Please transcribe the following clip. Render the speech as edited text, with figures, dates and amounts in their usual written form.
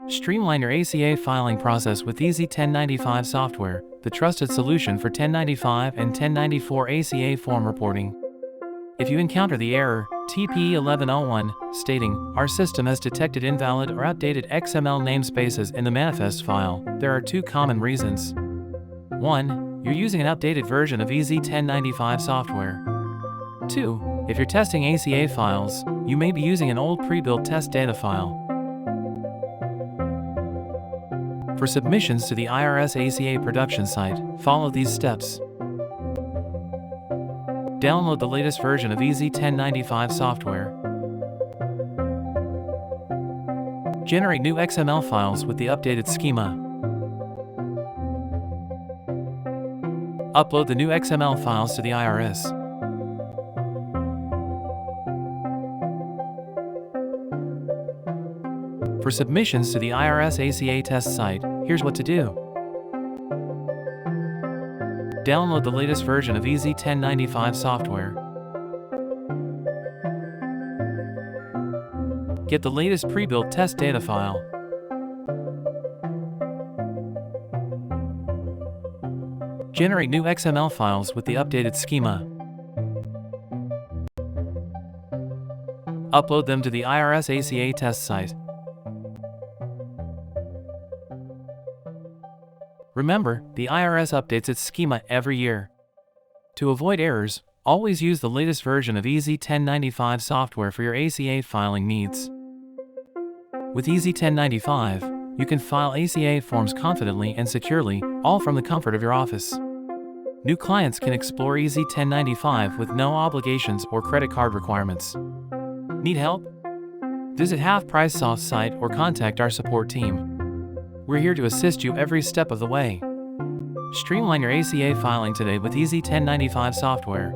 Streamline your ACA filing process with Easy 1095 software, the trusted solution for 1095 and 1094 ACA form reporting. If you encounter the error TPE1101 stating, "Our system has detected invalid or outdated XML namespaces in the manifest file," there are two common reasons. 1. You're using an outdated version of Easy 1095 software. 2. If you're testing ACA files, you may be using an old pre-built test data file. For submissions to the IRS ACA production site, follow these steps. Download the latest version of Easy 1095 software. Generate new XML files with the updated schema. Upload the new XML files to the IRS. For submissions to the IRS ACA test site, here's what to do. Download the latest version of Easy 1095 software. Get the latest pre-built test data file. Generate new XML files with the updated schema. Upload them to the IRS ACA test site. Remember, the IRS updates its schema every year. To avoid errors, always use the latest version of Easy 1095 software for your ACA filing needs. With Easy 1095, you can file ACA forms confidently and securely, all from the comfort of your office. New clients can explore Easy 1095 with no obligations or credit card requirements. Need help? Visit Halfpricesoft's site or contact our support team. We're here to assist you every step of the way. Streamline your ACA filing today with Easy 1095 software.